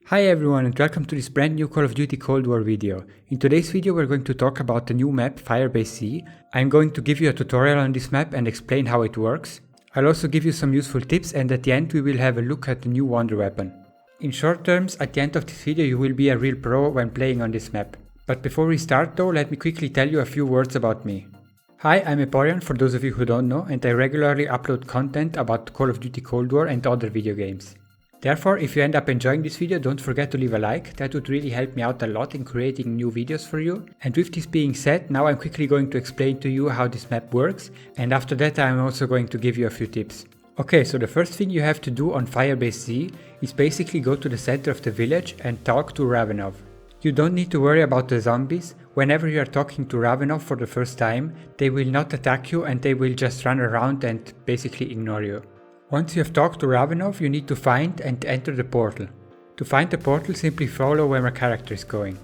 Hi everyone and welcome to this brand new Call of Duty Cold War video. In today's video we're going to talk about the new map Firebase Z. I'm going to give you a tutorial on this map and explain how it works. I'll also give you some useful tips and at the end we will have a look at the new wonder weapon. In short terms, at the end of this video you will be a real pro when playing on this map. But before we start though, let me quickly tell you a few words about me. Hi, I'm Eporian for those of you who don't know, and I regularly upload content about Call of Duty Cold War and other video games. Therefore, if you end up enjoying this video, don't forget to leave a like, that would really help me out a lot in creating new videos for you. And with this being said, now I'm quickly going to explain to you how this map works, and after that I'm also going to give you a few tips. Okay, so the first thing you have to do on Firebase Z is basically go to the center of the village and talk to Ravenov. You don't need to worry about the zombies. Whenever you are talking to Ravenov for the first time, they will not attack you and they will just run around and basically ignore you. Once you have talked to Ravenov, you need to find and enter the portal. To find the portal, simply follow where my character is going.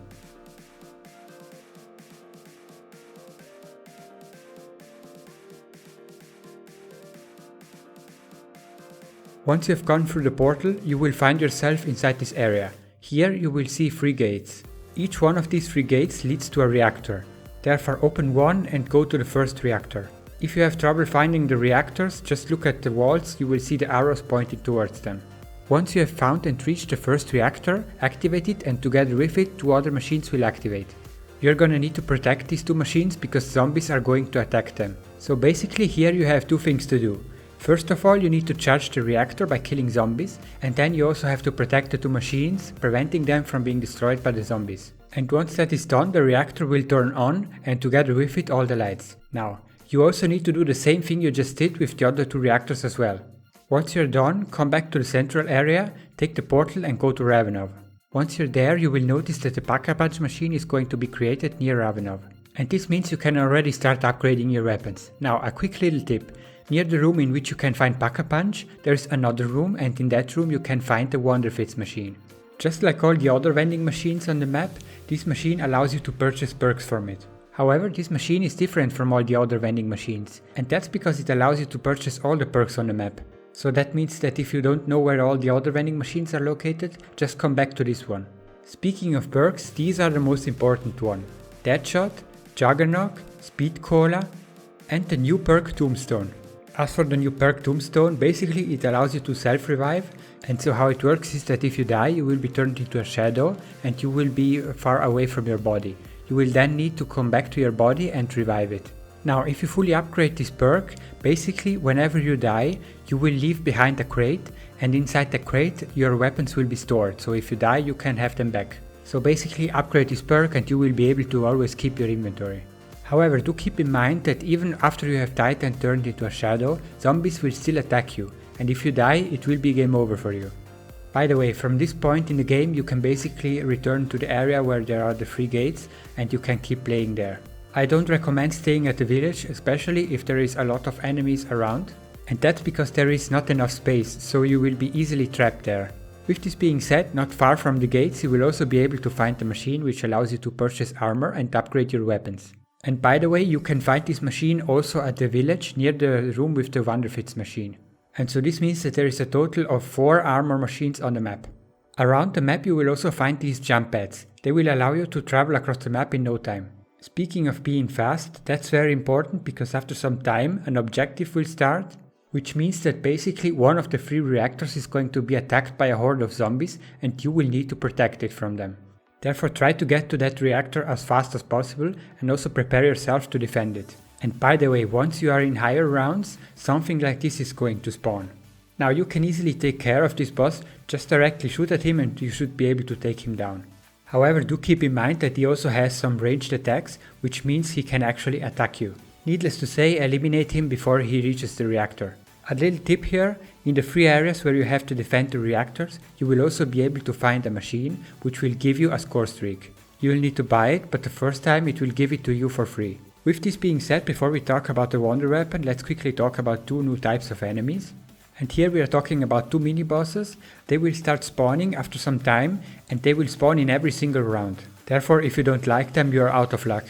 Once you have gone through the portal, you will find yourself inside this area. Here you will see 3 gates. Each one of these 3 gates leads to a reactor. Therefore open one and go to the first reactor. If you have trouble finding the reactors, just look at the walls, you will see the arrows pointing towards them. Once you have found and reached the first reactor, activate it and together with it 2 other machines will activate. You're gonna need to protect these 2 machines because zombies are going to attack them. So basically here you have 2 things to do. First of all, you need to charge the reactor by killing zombies, and then you also have to protect the 2 machines, preventing them from being destroyed by the zombies. And once that is done, the reactor will turn on and together with it all the lights. Now, you also need to do the same thing you just did with the other 2 reactors as well. Once you're done, come back to the central area, take the portal and go to Ravenov. Once you're there, you will notice that the pack-a-punch machine is going to be created near Ravenov. And this means you can already start upgrading your weapons. Now, a quick little tip. Near the room in which you can find pack-a-punch, there's another room and in that room you can find the Wonderfits machine. Just like all the other vending machines on the map, this machine allows you to purchase perks from it. However, this machine is different from all the other vending machines, and that's because it allows you to purchase all the perks on the map. So that means that if you don't know where all the other vending machines are located, just come back to this one. Speaking of perks, these are the most important one. Deadshot, Juggernaut, Speed Cola, and the new perk Tombstone. As for the new perk Tombstone, basically it allows you to self-revive, and so how it works is that if you die you will be turned into a shadow and you will be far away from your body. You will then need to come back to your body and revive it. Now if you fully upgrade this perk, basically whenever you die you will leave behind a crate, and inside the crate your weapons will be stored, so if you die you can have them back. So basically upgrade this perk and you will be able to always keep your inventory. However, do keep in mind that even after you have died and turned into a shadow, zombies will still attack you, and if you die it will be game over for you. By the way, from this point in the game you can basically return to the area where there are the 3 gates and you can keep playing there. I don't recommend staying at the village, especially if there is a lot of enemies around, and that's because there is not enough space, so you will be easily trapped there. With this being said, not far from the gates you will also be able to find the machine which allows you to purchase armor and upgrade your weapons. And by the way, you can find this machine also at the village near the room with the Wonderfits machine. And so this means that there is a total of 4 armor machines on the map. Around the map you will also find these jump pads. They will allow you to travel across the map in no time. Speaking of being fast, that's very important because after some time an objective will start, which means that basically one of the 3 reactors is going to be attacked by a horde of zombies and you will need to protect it from them. Therefore try to get to that reactor as fast as possible and also prepare yourself to defend it. And by the way, once you are in higher rounds, something like this is going to spawn. Now you can easily take care of this boss, just directly shoot at him and you should be able to take him down. However, do keep in mind that he also has some ranged attacks, which means he can actually attack you. Needless to say, eliminate him before he reaches the reactor. A little tip here, in the 3 areas where you have to defend the reactors, you will also be able to find a machine which will give you a score streak. You will need to buy it, but the first time it will give it to you for free. With this being said, before we talk about the wonder weapon, let's quickly talk about 2 new types of enemies. And here we are talking about 2 mini bosses. They will start spawning after some time and they will spawn in every single round. Therefore, if you don't like them, you are out of luck.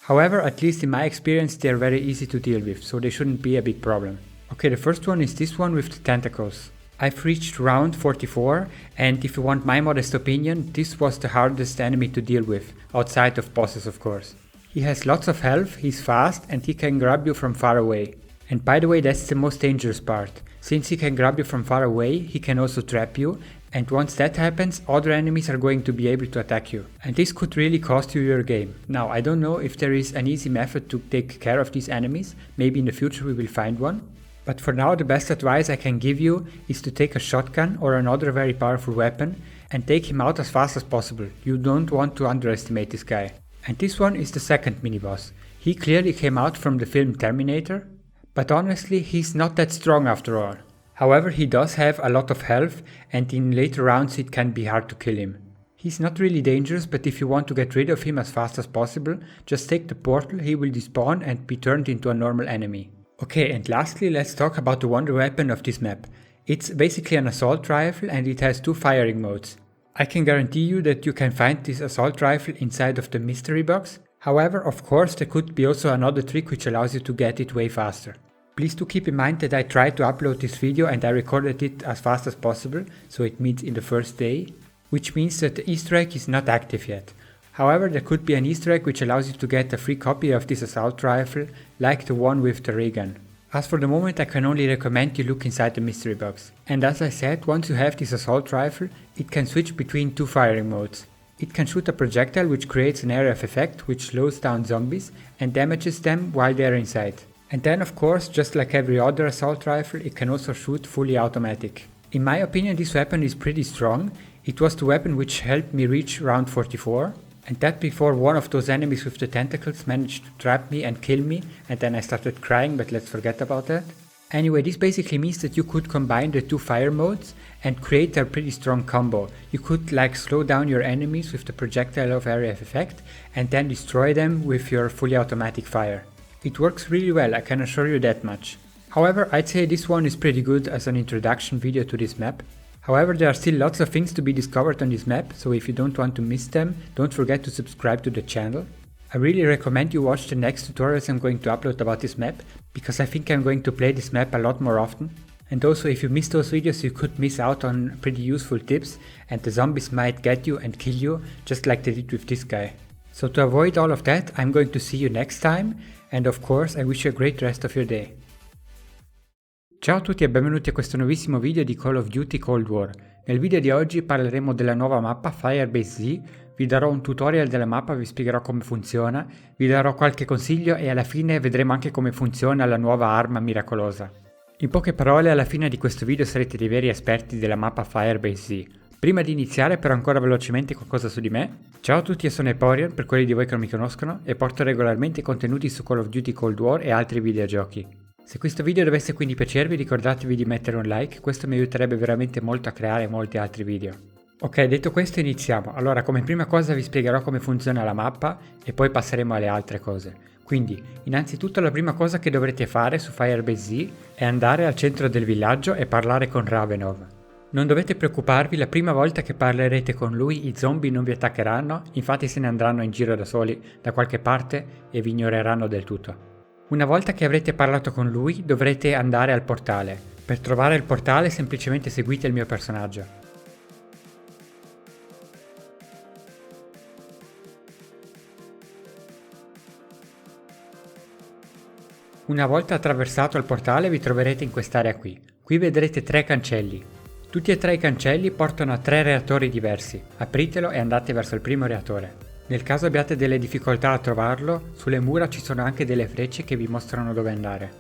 However, at least in my experience, they are very easy to deal with, so they shouldn't be a big problem. Okay, the first one is this one with the tentacles. I've reached round 44, and if you want my modest opinion, this was the hardest enemy to deal with, outside of bosses of course. He has lots of health, he's fast, and he can grab you from far away. And by the way, that's the most dangerous part. Since he can grab you from far away, he can also trap you, and once that happens, other enemies are going to be able to attack you. And this could really cost you your game. Now, I don't know if there is an easy method to take care of these enemies, maybe in the future we will find one. But for now, the best advice I can give you is to take a shotgun or another very powerful weapon and take him out as fast as possible. You don't want to underestimate this guy. And this one is the second mini-boss. He clearly came out from the film Terminator, but honestly he's not that strong after all. However, he does have a lot of health, and in later rounds it can be hard to kill him. He's not really dangerous, but if you want to get rid of him as fast as possible, just take the portal, he will despawn and be turned into a normal enemy. Okay, and lastly, let's talk about the wonder weapon of this map. It's basically an assault rifle and it has two firing modes. I can guarantee you that you can find this assault rifle inside of the mystery box. However, of course, there could be also another trick which allows you to get it way faster. Please do keep in mind that I tried to upload this video and I recorded it as fast as possible, so it means in the first day, which means that the Easter egg is not active yet. However, there could be an Easter egg which allows you to get a free copy of this assault rifle, like the one with the ray gun. As for the moment, I can only recommend you look inside the mystery box. And as I said, once you have this assault rifle, it can switch between two firing modes. It can shoot a projectile which creates an area of effect which slows down zombies and damages them while they are inside. And then of course, just like every other assault rifle, it can also shoot fully automatic. In my opinion, this weapon is pretty strong. It was the weapon which helped me reach round 44. And that before one of those enemies with the tentacles managed to trap me and kill me, and then I started crying, but let's forget about that. Anyway, this basically means that you could combine the two fire modes and create a pretty strong combo. You could like slow down your enemies with the projectile of area of effect and then destroy them with your fully automatic fire. It works really well, I can assure you that much. However, I'd say this one is pretty good as an introduction video to this map. However, there are still lots of things to be discovered on this map, so if you don't want to miss them, don't forget to subscribe to the channel. I really recommend you watch the next tutorials I'm going to upload about this map, because I think I'm going to play this map a lot more often. And also, if you miss those videos, you could miss out on pretty useful tips, and the zombies might get you and kill you, just like they did with this guy. So to avoid all of that, I'm going to see you next time, and of course I wish you a great rest of your day. Ciao a tutti e benvenuti a questo nuovissimo video di Call of Duty Cold War. Nel video di oggi parleremo della nuova mappa Firebase Z, vi darò un tutorial della mappa, vi spiegherò come funziona, vi darò qualche consiglio e alla fine vedremo anche come funziona la nuova arma miracolosa. In poche parole, alla fine di questo video sarete dei veri esperti della mappa Firebase Z. Prima di iniziare però ancora velocemente qualcosa su di me. Ciao a tutti, io sono Eporion, per quelli di voi che non mi conoscono, e porto regolarmente contenuti su Call of Duty Cold War e altri videogiochi. Se questo video dovesse quindi piacervi, ricordatevi di mettere un like, questo mi aiuterebbe veramente molto a creare molti altri video. Ok, detto questo iniziamo. Allora, come prima cosa vi spiegherò come funziona la mappa e poi passeremo alle altre cose. Quindi, innanzitutto la prima cosa che dovrete fare su Firebase Z è andare al centro del villaggio e parlare con Ravenov. Non dovete preoccuparvi, la prima volta che parlerete con lui i zombie non vi attaccheranno, infatti se ne andranno in giro da soli da qualche parte e vi ignoreranno del tutto. Una volta che avrete parlato con lui dovrete andare al portale. Per trovare il portale semplicemente seguite il mio personaggio. Una volta attraversato il portale vi troverete in quest'area qui. Qui vedrete 3 cancelli. Tutti e 3 i cancelli portano a 3 reattori diversi. Apritelo e andate verso il primo reattore. Nel caso abbiate delle difficoltà a trovarlo, sulle mura ci sono anche delle frecce che vi mostrano dove andare.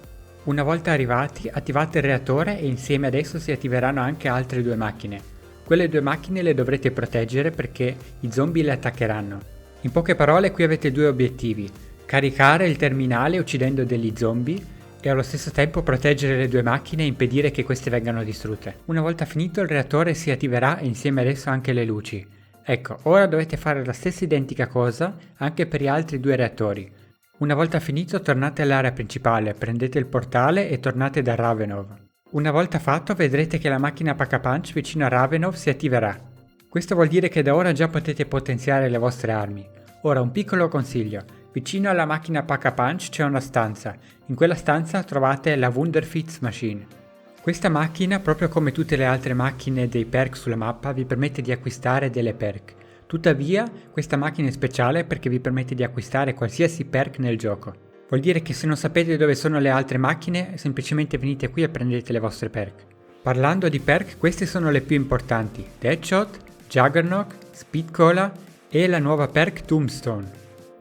Una volta arrivati, attivate il reattore e insieme ad esso si attiveranno anche altre 2 macchine. Quelle 2 macchine le dovrete proteggere perché i zombie le attaccheranno. In poche parole, qui avete 2 obiettivi: caricare il terminale uccidendo degli zombie e allo stesso tempo proteggere le 2 macchine e impedire che queste vengano distrutte. Una volta finito, il reattore si attiverà e insieme ad esso anche le luci. Ecco, ora dovete fare la stessa identica cosa anche per gli altri 2 reattori. Una volta finito tornate all'area principale, prendete il portale e tornate da Ravenov. Una volta fatto vedrete che la macchina Pack-a-Punch vicino a Ravenov si attiverà. Questo vuol dire che da ora già potete potenziare le vostre armi. Ora un piccolo consiglio, vicino alla macchina Pack-a-Punch c'è una stanza, in quella stanza trovate la Wunderfitz Machine. Questa macchina, proprio come tutte le altre macchine dei perk sulla mappa, vi permette di acquistare delle perk. Tuttavia, questa macchina è speciale perché vi permette di acquistare qualsiasi perk nel gioco. Vuol dire che se non sapete dove sono le altre macchine, semplicemente venite qui e prendete le vostre perk. Parlando di perk, queste sono le più importanti: Deadshot, Juggernaut, Speed Cola e la nuova perk Tombstone.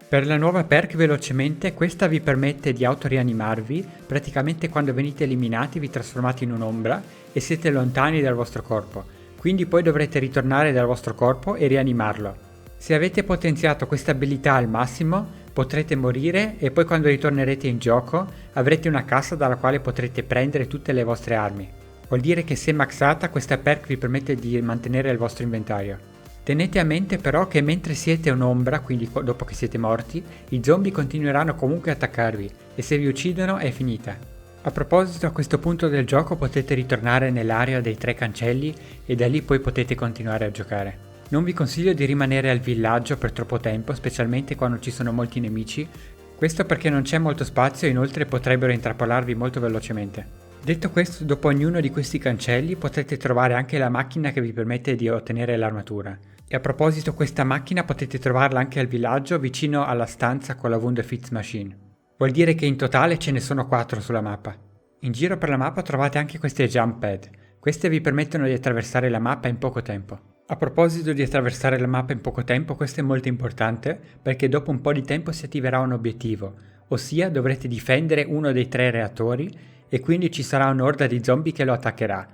Per la nuova perk velocemente, questa vi permette di autorianimarvi, praticamente quando venite eliminati vi trasformate in un'ombra e siete lontani dal vostro corpo, quindi poi dovrete ritornare dal vostro corpo e rianimarlo. Se avete potenziato questa abilità al massimo, potrete morire e poi quando ritornerete in gioco avrete una cassa dalla quale potrete prendere tutte le vostre armi. Vuol dire che se maxata questa perk vi permette di mantenere il vostro inventario. Tenete a mente però che mentre siete un'ombra, quindi dopo che siete morti, i zombie continueranno comunque a attaccarvi e se vi uccidono è finita. A proposito, a questo punto del gioco potete ritornare nell'area dei 3 cancelli e da lì poi potete continuare a giocare. Non vi consiglio di rimanere al villaggio per troppo tempo, specialmente quando ci sono molti nemici, questo perché non c'è molto spazio e inoltre potrebbero intrappolarvi molto velocemente. Detto questo, dopo ognuno di questi cancelli potrete trovare anche la macchina che vi permette di ottenere l'armatura. E a proposito, questa macchina potete trovarla anche al villaggio vicino alla stanza con la Wunderfits Machine. Vuol dire che in totale ce ne sono 4 sulla mappa. In giro per la mappa trovate anche queste jump pad. Queste vi permettono di attraversare la mappa in poco tempo. A proposito di attraversare la mappa in poco tempo, questo è molto importante perché dopo un po' di tempo si attiverà un obiettivo, ossia dovrete difendere uno dei 3 reattori e quindi ci sarà un'orda di zombie che lo attaccherà.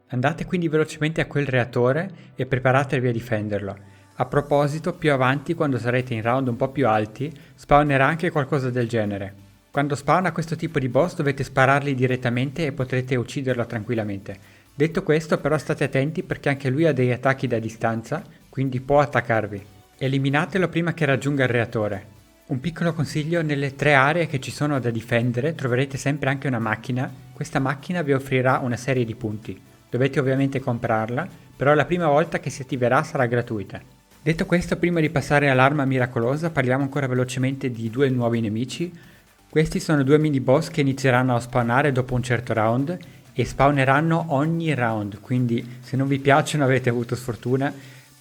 Andate quindi velocemente a quel reattore e preparatevi a difenderlo. A proposito, più avanti, quando sarete in round un po' più alti, spawnerà anche qualcosa del genere. Quando spawna questo tipo di boss dovete spararli direttamente e potrete ucciderlo tranquillamente. Detto questo, però state attenti perché anche lui ha degli attacchi da distanza, quindi può attaccarvi. Eliminatelo prima che raggiunga il reattore. Un piccolo consiglio: nelle 3 aree che ci sono da difendere troverete sempre anche una macchina. Questa macchina vi offrirà una serie di punti. Dovete ovviamente comprarla, però la prima volta che si attiverà sarà gratuita. Detto questo, prima di passare all'arma miracolosa, parliamo ancora velocemente di 2 nuovi nemici. Questi sono 2 mini boss che inizieranno a spawnare dopo un certo round e spawneranno ogni round, quindi se non vi piacciono avete avuto sfortuna.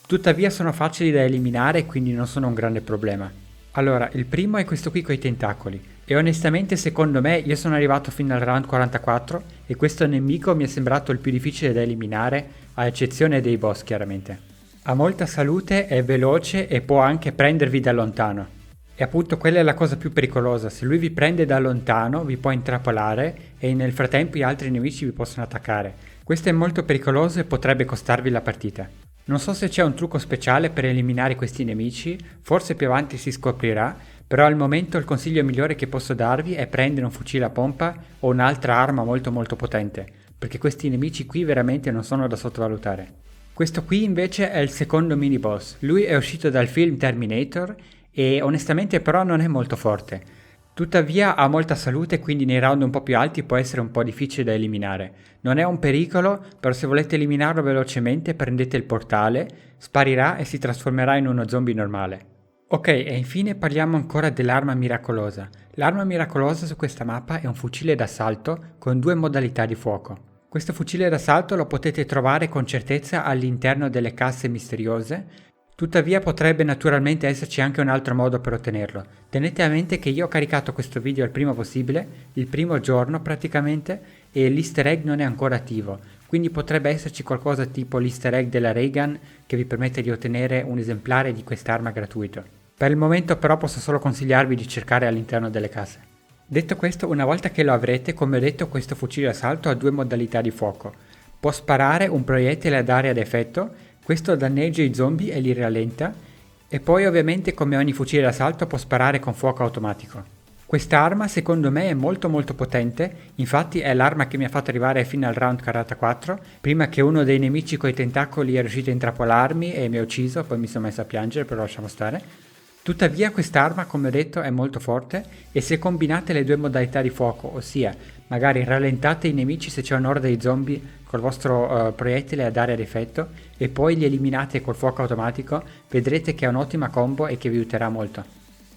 Tuttavia sono facili da eliminare e quindi non sono un grande problema. Allora, il primo è questo qui con i tentacoli. E onestamente secondo me io sono arrivato fino al round 44 e questo nemico mi è sembrato il più difficile da eliminare, a eccezione dei boss chiaramente. Ha molta salute, è veloce e può anche prendervi da lontano. E appunto quella è la cosa più pericolosa: se lui vi prende da lontano vi può intrappolare e nel frattempo gli altri nemici vi possono attaccare. Questo è molto pericoloso e potrebbe costarvi la partita. Non so se c'è un trucco speciale per eliminare questi nemici, forse più avanti si scoprirà, però al momento il consiglio migliore che posso darvi è prendere un fucile a pompa o un'altra arma molto potente, perché questi nemici qui veramente non sono da sottovalutare. Questo qui invece è il secondo mini boss. Lui è uscito dal film Terminator e onestamente però non è molto forte. Tuttavia ha molta salute, quindi nei round un po' più alti può essere un po' difficile da eliminare. Non è un pericolo, però se volete eliminarlo velocemente prendete il portale, sparirà e si trasformerà in uno zombie normale. Ok, e infine parliamo ancora dell'arma miracolosa. L'arma miracolosa su questa mappa è un fucile d'assalto con 2 modalità di fuoco. Questo fucile d'assalto lo potete trovare con certezza all'interno delle casse misteriose, tuttavia potrebbe naturalmente esserci anche un altro modo per ottenerlo. Tenete a mente che io ho caricato questo video il prima possibile, il primo giorno praticamente, e l'easter egg non è ancora attivo, quindi potrebbe esserci qualcosa tipo l'easter egg della Ray Gun che vi permette di ottenere un esemplare di quest'arma gratuito. Per il momento però posso solo consigliarvi di cercare all'interno delle case. Detto questo, una volta che lo avrete, come ho detto, questo fucile d'assalto ha 2 modalità di fuoco. Può sparare un proiettile ad area d'effetto, questo danneggia i zombie e li rallenta, e poi ovviamente come ogni fucile d'assalto può sparare con fuoco automatico. Quest'arma secondo me è molto potente, infatti è l'arma che mi ha fatto arrivare fino al round 44, prima che uno dei nemici coi tentacoli è riuscito a intrappolarmi e mi ha ucciso, poi mi sono messo a piangere, però lasciamo stare. Tuttavia quest'arma, come ho detto, è molto forte e se combinate le 2 modalità di fuoco, ossia magari rallentate i nemici se c'è un'orda di zombie col vostro proiettile ad area d'effetto e poi li eliminate col fuoco automatico, vedrete che è un'ottima combo e che vi aiuterà molto.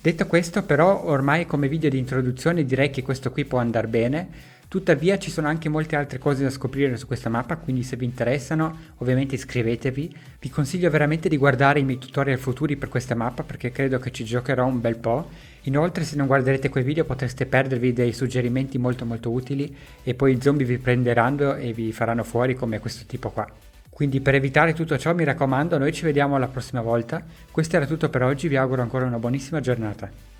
Detto questo, però, ormai come video di introduzione direi che questo qui può andare bene. Tuttavia ci sono anche molte altre cose da scoprire su questa mappa, quindi se vi interessano ovviamente iscrivetevi. Vi consiglio veramente di guardare i miei tutorial futuri per questa mappa perché credo che ci giocherò un bel po'. Inoltre se non guarderete quei video potreste perdervi dei suggerimenti molto utili e poi i zombie vi prenderanno e vi faranno fuori come questo tipo qua. Quindi per evitare tutto ciò mi raccomando, noi ci vediamo la prossima volta. Questo era tutto per oggi, vi auguro ancora una buonissima giornata.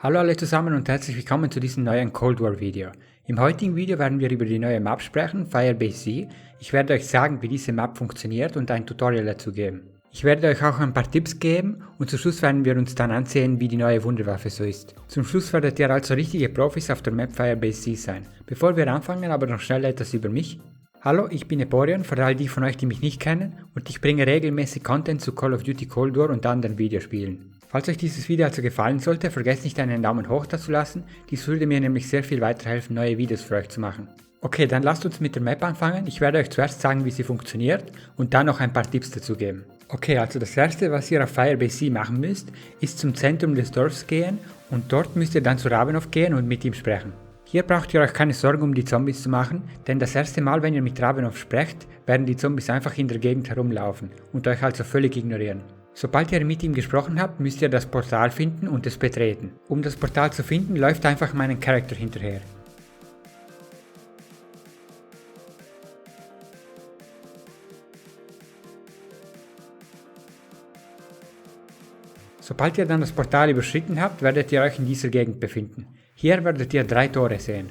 Hallo alle zusammen und herzlich willkommen zu diesem neuen Cold War Video. Im heutigen Video werden wir über die neue Map sprechen, Firebase Z. Ich werde euch sagen, wie diese Map funktioniert und ein Tutorial dazu geben. Ich werde euch auch ein paar Tipps geben und zum Schluss werden wir uns dann ansehen, wie die neue Wunderwaffe so ist. Zum Schluss werdet ihr also richtige Profis auf der Map Firebase Z sein. Bevor wir anfangen, aber noch schnell etwas über mich. Hallo, ich bin Eporion, für all die von euch, die mich nicht kennen, und ich bringe regelmäßig Content zu Call of Duty Cold War und anderen Videospielen. Falls euch dieses Video also gefallen sollte, vergesst nicht einen Daumen hoch da zu lassen, dies würde mir nämlich sehr viel weiterhelfen, neue Videos für euch zu machen. Okay, dann lasst uns mit der Map anfangen, ich werde euch zuerst sagen, wie sie funktioniert und dann noch ein paar Tipps dazu geben. Okay, also das erste, was ihr auf Firebase Z machen müsst, ist zum Zentrum des Dorfs gehen und dort müsst ihr dann zu Ravenov gehen und mit ihm sprechen. Hier braucht ihr euch keine Sorgen um die Zombies zu machen, denn das erste Mal, wenn ihr mit Ravenov sprecht, werden die Zombies einfach in der Gegend herumlaufen und euch also völlig ignorieren. Sobald ihr mit ihm gesprochen habt, müsst ihr das Portal finden und es betreten. Um das Portal zu finden, läuft einfach meinen Charakter hinterher. Sobald ihr dann das Portal überschritten habt, werdet ihr euch in dieser Gegend befinden. Hier werdet ihr 3 Tore sehen.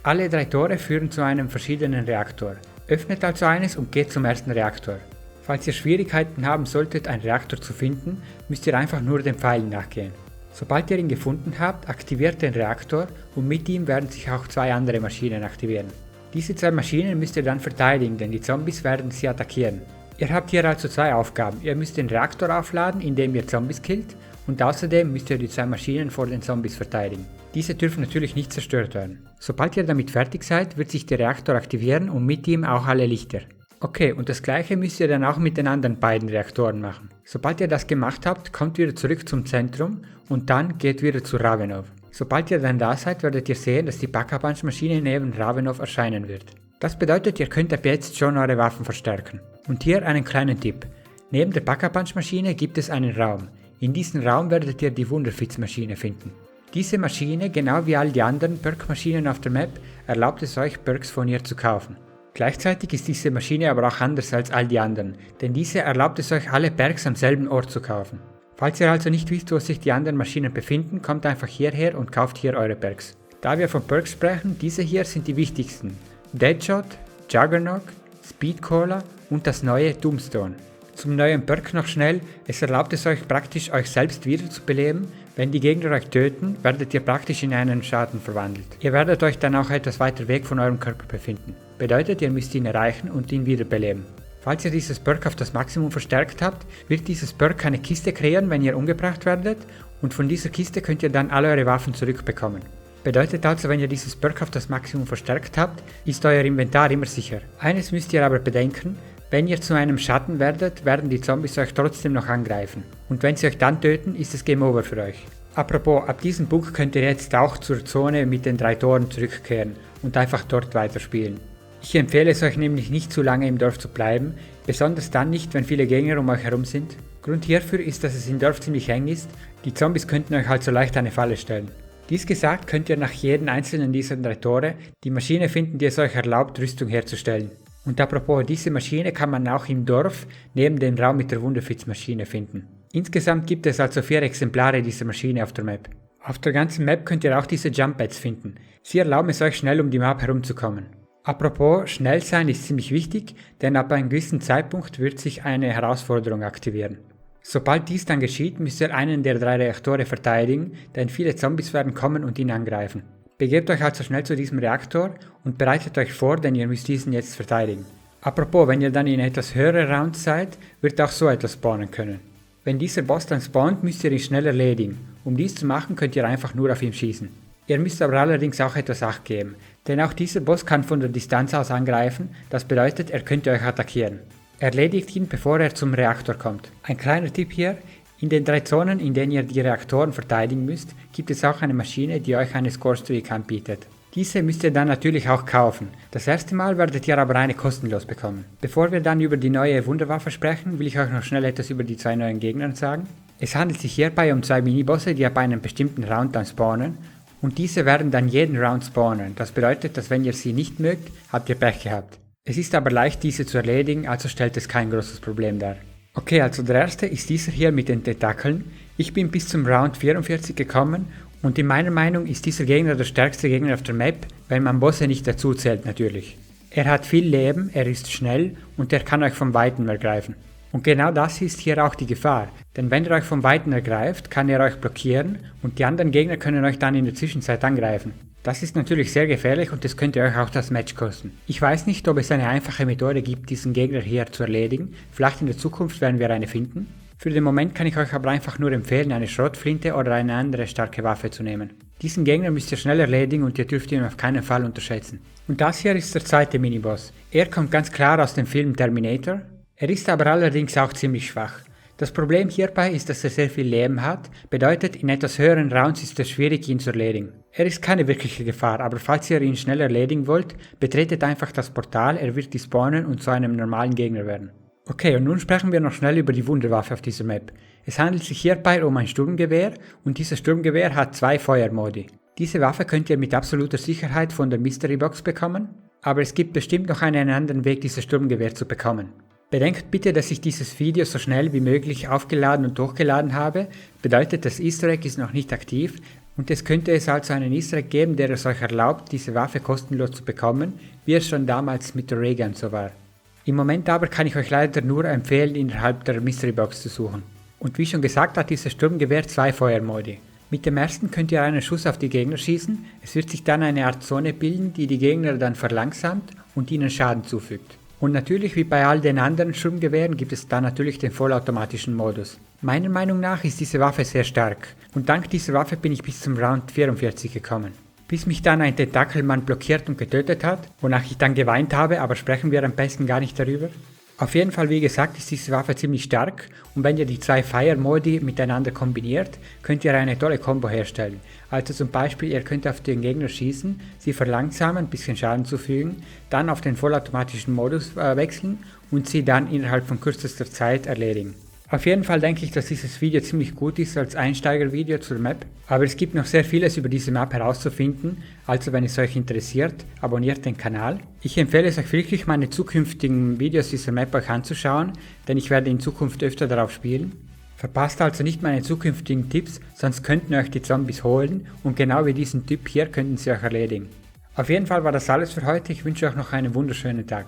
Alle 3 Tore führen zu einem verschiedenen Reaktor. Öffnet also eines und geht zum ersten Reaktor. Falls ihr Schwierigkeiten haben solltet, einen Reaktor zu finden, müsst ihr einfach nur den Pfeilen nachgehen. Sobald ihr ihn gefunden habt, aktiviert den Reaktor und mit ihm werden sich auch 2 andere Maschinen aktivieren. Diese 2 Maschinen müsst ihr dann verteidigen, denn die Zombies werden sie attackieren. Ihr habt hier also 2 Aufgaben. Ihr müsst den Reaktor aufladen, indem ihr Zombies killt, und außerdem müsst ihr die 2 Maschinen vor den Zombies verteidigen. Diese dürfen natürlich nicht zerstört werden. Sobald ihr damit fertig seid, wird sich der Reaktor aktivieren und mit ihm auch alle Lichter. Okay, und das gleiche müsst ihr dann auch mit den anderen beiden Reaktoren machen. Sobald ihr das gemacht habt, kommt wieder zurück zum Zentrum und dann geht wieder zu Ravenov. Sobald ihr dann da seid, werdet ihr sehen, dass die Backup-Maschine neben Ravenov erscheinen wird. Das bedeutet, ihr könnt ab jetzt schon eure Waffen verstärken. Und hier einen kleinen Tipp. Neben der Backup-Maschine gibt es einen Raum. In diesem Raum werdet ihr die Wunderfitz-Maschine finden. Diese Maschine, genau wie all die anderen Perk-Maschinen auf der Map, erlaubt es euch, Perks von ihr zu kaufen. Gleichzeitig ist diese Maschine aber auch anders als all die anderen, denn diese erlaubt es euch, alle Perks am selben Ort zu kaufen. Falls ihr also nicht wisst, wo sich die anderen Maschinen befinden, kommt einfach hierher und kauft hier eure Perks. Da wir von Perks sprechen, diese hier sind die wichtigsten: Deadshot, Juggernaut, Speedcaller und das neue Tombstone. Zum neuen Perk noch schnell, es erlaubt es euch praktisch, euch selbst wiederzubeleben. Wenn die Gegner euch töten, werdet ihr praktisch in einen Schaden verwandelt. Ihr werdet euch dann auch etwas weiter weg von eurem Körper befinden. Bedeutet, ihr müsst ihn erreichen und ihn wiederbeleben. Falls ihr dieses Perk auf das Maximum verstärkt habt, wird dieses Perk eine Kiste kreieren, wenn ihr umgebracht werdet, und von dieser Kiste könnt ihr dann alle eure Waffen zurückbekommen. Bedeutet also, wenn ihr dieses Perk auf das Maximum verstärkt habt, ist euer Inventar immer sicher. Eines müsst ihr aber bedenken: Wenn ihr zu einem Schatten werdet, werden die Zombies euch trotzdem noch angreifen. Und wenn sie euch dann töten, ist es Game Over für euch. Apropos, ab diesem Punkt könnt ihr jetzt auch zur Zone mit den 3 Toren zurückkehren und einfach dort weiterspielen. Ich empfehle es euch nämlich nicht zu lange im Dorf zu bleiben, besonders dann nicht, wenn viele Gegner um euch herum sind. Grund hierfür ist, dass es im Dorf ziemlich eng ist, die Zombies könnten euch also leicht eine Falle stellen. Dies gesagt, könnt ihr nach jedem einzelnen dieser 3 Tore die Maschine finden, die es euch erlaubt, Rüstung herzustellen. Und apropos, diese Maschine kann man auch im Dorf neben dem Raum mit der Wunderfitz-Maschine finden. Insgesamt gibt es also 4 Exemplare dieser Maschine auf der Map. Auf der ganzen Map könnt ihr auch diese Jump Pads finden. Sie erlauben es euch, schnell um die Map herumzukommen. Apropos, schnell sein ist ziemlich wichtig, denn ab einem gewissen Zeitpunkt wird sich eine Herausforderung aktivieren. Sobald dies dann geschieht, müsst ihr einen der 3 Reaktoren verteidigen, denn viele Zombies werden kommen und ihn angreifen. Begebt euch also schnell zu diesem Reaktor und bereitet euch vor, denn ihr müsst diesen jetzt verteidigen. Apropos, wenn ihr dann in etwas höheren Rounds seid, wird auch so etwas spawnen können. Wenn dieser Boss dann spawnt, müsst ihr ihn schnell erledigen. Um dies zu machen, könnt ihr einfach nur auf ihn schießen. Ihr müsst aber allerdings auch etwas Acht geben, denn auch dieser Boss kann von der Distanz aus angreifen, das bedeutet, er könnte euch attackieren. Erledigt ihn, bevor er zum Reaktor kommt. Ein kleiner Tipp hier: In den 3 Zonen, in denen ihr die Reaktoren verteidigen müsst, gibt es auch eine Maschine, die euch eine Score-Streak anbietet. Diese müsst ihr dann natürlich auch kaufen. Das erste Mal werdet ihr aber eine kostenlos bekommen. Bevor wir dann über die neue Wunderwaffe sprechen, will ich euch noch schnell etwas über die 2 neuen Gegner sagen. Es handelt sich hierbei um 2 Minibosse, die ab einem bestimmten Round dann spawnen. Und diese werden dann jeden Round spawnen. Das bedeutet, dass wenn ihr sie nicht mögt, habt ihr Pech gehabt. Es ist aber leicht, diese zu erledigen, also stellt es kein großes Problem dar. Okay, also der erste ist dieser hier mit den Tentakeln. Ich bin bis zum Round 44 gekommen und in meiner Meinung ist dieser Gegner der stärkste Gegner auf der Map, wenn man Bosse nicht dazu zählt natürlich. Er hat viel Leben, er ist schnell und er kann euch vom Weiten ergreifen. Und genau das ist hier auch die Gefahr, denn wenn er euch vom Weiten ergreift, kann er euch blockieren und die anderen Gegner können euch dann in der Zwischenzeit angreifen. Das ist natürlich sehr gefährlich und das könnte euch auch das Match kosten. Ich weiß nicht, ob es eine einfache Methode gibt, diesen Gegner hier zu erledigen, vielleicht in der Zukunft werden wir eine finden. Für den Moment kann ich euch aber einfach nur empfehlen, eine Schrotflinte oder eine andere starke Waffe zu nehmen. Diesen Gegner müsst ihr schnell erledigen und ihr dürft ihn auf keinen Fall unterschätzen. Und das hier ist der zweite Miniboss. Er kommt ganz klar aus dem Film Terminator. Er ist aber allerdings auch ziemlich schwach. Das Problem hierbei ist, dass er sehr viel Leben hat, bedeutet, in etwas höheren Rounds ist es schwierig, ihn zu erledigen. Er ist keine wirkliche Gefahr, aber falls ihr ihn schnell erledigen wollt, betretet einfach das Portal, er wird despawnen und zu einem normalen Gegner werden. Okay, und nun sprechen wir noch schnell über die Wunderwaffe auf dieser Map. Es handelt sich hierbei um ein Sturmgewehr und dieses Sturmgewehr hat 2 Feuermodi. Diese Waffe könnt ihr mit absoluter Sicherheit von der Mystery Box bekommen, aber es gibt bestimmt noch einen anderen Weg, dieses Sturmgewehr zu bekommen. Bedenkt bitte, dass ich dieses Video so schnell wie möglich aufgeladen und hochgeladen habe, bedeutet, das Easter Egg ist noch nicht aktiv und es könnte es also einen Easter Egg geben, der es euch erlaubt, diese Waffe kostenlos zu bekommen, wie es schon damals mit der Raygun so war. Im Moment aber kann ich euch leider nur empfehlen, innerhalb der Mystery Box zu suchen. Und wie schon gesagt, hat dieses Sturmgewehr 2 Feuermodi. Mit dem ersten könnt ihr einen Schuss auf die Gegner schießen, es wird sich dann eine Art Zone bilden, die die Gegner dann verlangsamt und ihnen Schaden zufügt. Und natürlich wie bei all den anderen Sturmgewehren gibt es da natürlich den vollautomatischen Modus. Meiner Meinung nach ist diese Waffe sehr stark und dank dieser Waffe bin ich bis zum Round 44 gekommen. Bis mich dann ein Tentakelmann blockiert und getötet hat, wonach ich dann geweint habe, aber sprechen wir am besten gar nicht darüber. Auf jeden Fall, wie gesagt, ist diese Waffe ziemlich stark und wenn ihr die 2 Fire-Modi miteinander kombiniert, könnt ihr eine tolle Combo herstellen. Also zum Beispiel, ihr könnt auf den Gegner schießen, sie verlangsamen, ein bisschen Schaden zufügen, dann auf den vollautomatischen Modus wechseln und sie dann innerhalb von kürzester Zeit erledigen. Auf jeden Fall denke ich, dass dieses Video ziemlich gut ist als Einsteigervideo zur Map, aber es gibt noch sehr vieles über diese Map herauszufinden, also wenn es euch interessiert, abonniert den Kanal. Ich empfehle es euch wirklich, meine zukünftigen Videos dieser Map euch anzuschauen, denn ich werde in Zukunft öfter darauf spielen. Verpasst also nicht meine zukünftigen Tipps, sonst könnten euch die Zombies holen und genau wie diesen Typ hier könnten sie euch erledigen. Auf jeden Fall war das alles für heute, ich wünsche euch noch einen wunderschönen Tag.